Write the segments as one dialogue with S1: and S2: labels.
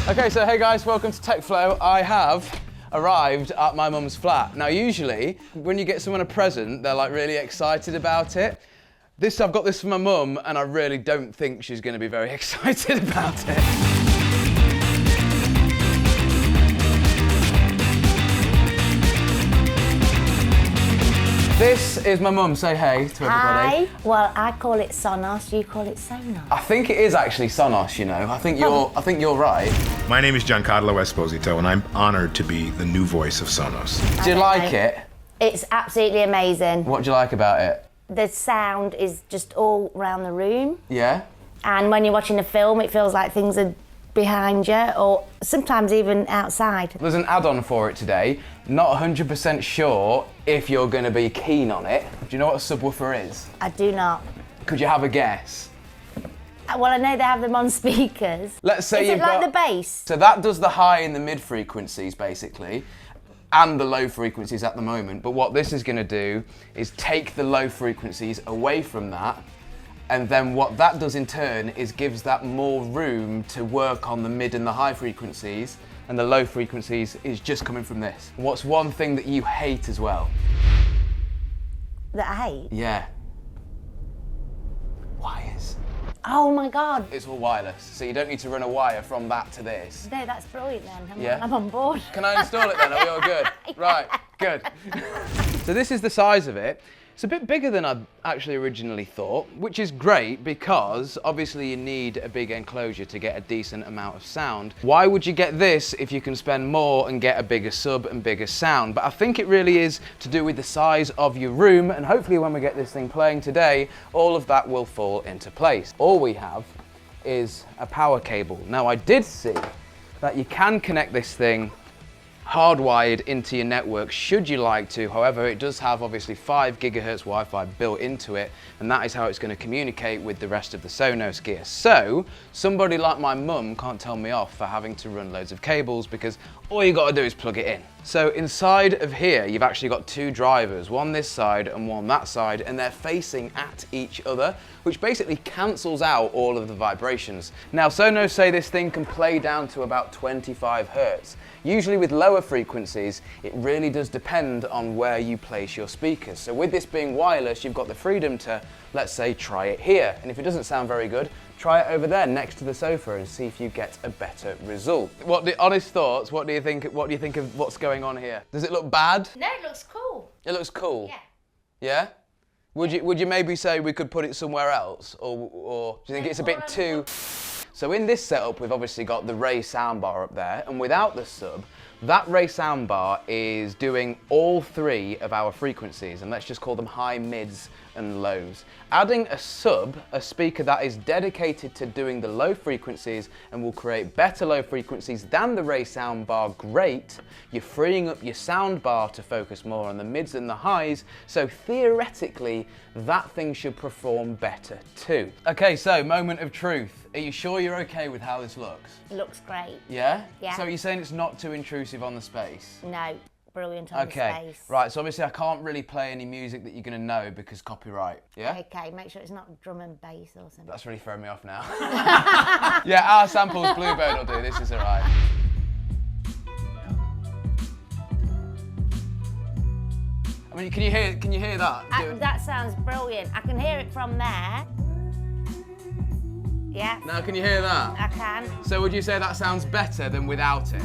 S1: Okay, so hey guys, welcome to TechFlow. I have arrived at my mum's flat. Now usually, when you get someone a present, they're like really excited about it. I've got this for my mum, and I really don't think she's going to be very excited about it. This is my mum. Say hey to everybody.
S2: Hi. Well, I call it Sonos. You call it Sonos.
S1: I think it is actually Sonos. You know, I think you're right.
S3: My name is Giancarlo Esposito, and I'm honored to be the new voice of Sonos.
S1: Do you like it?
S2: It's absolutely amazing.
S1: What do you like about it?
S2: The sound is just all around the room.
S1: Yeah.
S2: And when you're watching a film, it feels like things are behind you, or sometimes even outside.
S1: There's an add-on for it today. Not 100% sure if you're going to be keen on it. Do you know what a subwoofer is?
S2: I do not.
S1: Could you have a guess?
S2: Well, I know they have them on speakers.
S1: Let's say
S2: is
S1: you've
S2: it like
S1: got
S2: the bass?
S1: So that does the high and the mid frequencies basically, and the low frequencies at the moment. But what this is going to do is take the low frequencies away from that, and then what that does in turn is gives that more room to work on the mid and the high frequencies, and the low frequencies is just coming from this. What's one thing that you hate as well?
S2: That I hate?
S1: Yeah. Wires.
S2: Oh my God.
S1: It's all wireless, so you don't need to run a wire from that to this.
S2: No, that's brilliant then.
S1: Yeah.
S2: I'm on board.
S1: Can I install it then? Are we all good? Right, good. So this is the size of it. It's a bit bigger than I actually originally thought, which is great because obviously you need a big enclosure to get a decent amount of sound. Why would you get this if you can spend more and get a bigger sub and bigger sound? But I think it really is to do with the size of your room, and hopefully when we get this thing playing today, all of that will fall into place. All we have is a power cable. Now I did see that you can connect this thing hardwired into your network should you like to. However, it does have obviously 5 gigahertz Wi-Fi built into it, and that is how it's going to communicate with the rest of the Sonos gear. So somebody like my mum can't tell me off for having to run loads of cables, because all you got to do is plug it in. So inside of here you've actually got 2 drivers, one this side and one that side, and they're facing at each other, which basically cancels out all of the vibrations. Now Sonos say this thing can play down to about 25 hertz. Usually with lower frequencies, it really does depend on where you place your speakers. So with this being wireless, you've got the freedom to, let's say, try it here. And if it doesn't sound very good, try it over there next to the sofa and see if you get a better result. Honest thoughts, what do you think of what's going on here? Does it look bad?
S2: No, it looks cool.
S1: It looks cool?
S2: Yeah.
S1: Yeah? Would you maybe say we could put it somewhere else? Or do you think it's a bit too... So in this setup, we've obviously got the Ray soundbar up there, and without the sub, that Ray soundbar is doing all 3 of our frequencies, and let's just call them high, mids, and lows. Adding a sub, a speaker that is dedicated to doing the low frequencies and will create better low frequencies than the Ray soundbar, great. You're freeing up your soundbar to focus more on the mids and the highs, so theoretically, that thing should perform better too. Okay, so moment of truth. Are you sure you're okay with how this looks?
S2: It looks great.
S1: Yeah?
S2: Yeah.
S1: So you're saying it's not too intrusive on the space?
S2: No, brilliant on the space.
S1: Right, so obviously I can't really play any music that you're going to know because copyright, yeah?
S2: Okay, make sure it's not drum and bass or something.
S1: That's really throwing me off now. Yeah, our samples Bluebird will do, this is alright. I mean, can you hear that?
S2: That sounds brilliant. I can hear it from there. Yeah.
S1: Now can you hear that?
S2: I can.
S1: So would you say that sounds better than without it?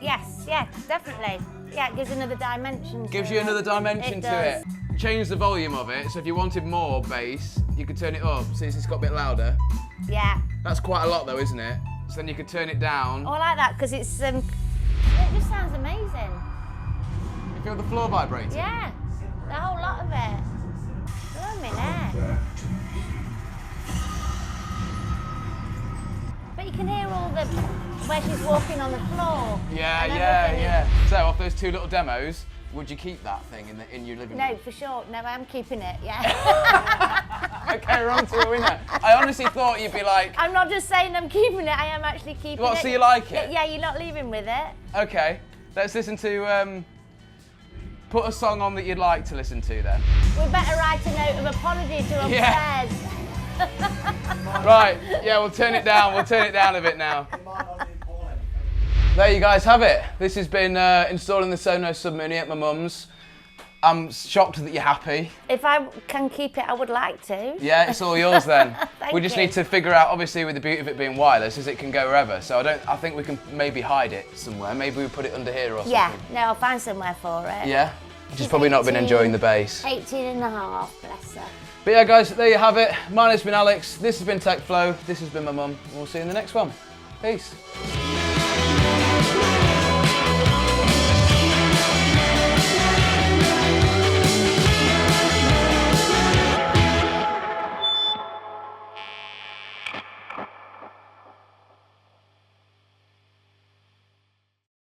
S2: Yes, yeah, definitely. Yeah, it gives another dimension.
S1: Gives you another dimension to it. Change the volume of it, so if you wanted more bass, you could turn it up, since it's got a bit louder.
S2: Yeah.
S1: That's quite a lot though, isn't it? So then you could turn it down.
S2: Oh, I like that, because it just sounds amazing.
S1: You feel the floor vibrating?
S2: Yeah, the whole lot of it. Blimey, but you can hear all where she's walking on the floor.
S1: Yeah. So off those 2 little demos, would you keep that thing in your living room?
S2: No, for sure. No, I'm keeping it, yeah.
S1: Okay, we're on to a winner. I honestly thought you'd be like...
S2: I'm not just saying I'm keeping it, I am actually keeping it.
S1: So you like it?
S2: Yeah, you're not leaving with it.
S1: Okay, let's listen to... put a song on that you'd like to listen to then.
S2: We better write a note of apology to upstairs.
S1: Right, yeah, we'll turn it down. We'll turn it down a bit now. There you guys have it. This has been installing the Sonos Sub Mini at my mum's. I'm shocked that you're happy.
S2: If I can keep it, I would like to.
S1: Yeah, it's all yours then.
S2: Thank
S1: We just
S2: you.
S1: need to figure out, obviously with the beauty of it being wireless, is it can go wherever. So I think we can maybe hide it somewhere. Maybe we put it under here or something.
S2: Yeah, no, I'll find somewhere for it.
S1: Yeah? She's probably not been enjoying the bass.
S2: 18 and a half, bless her.
S1: But yeah guys, there you have it. My name's been Alex, this has been TechFlow, this has been my mum, and we'll see you in the next one. Peace.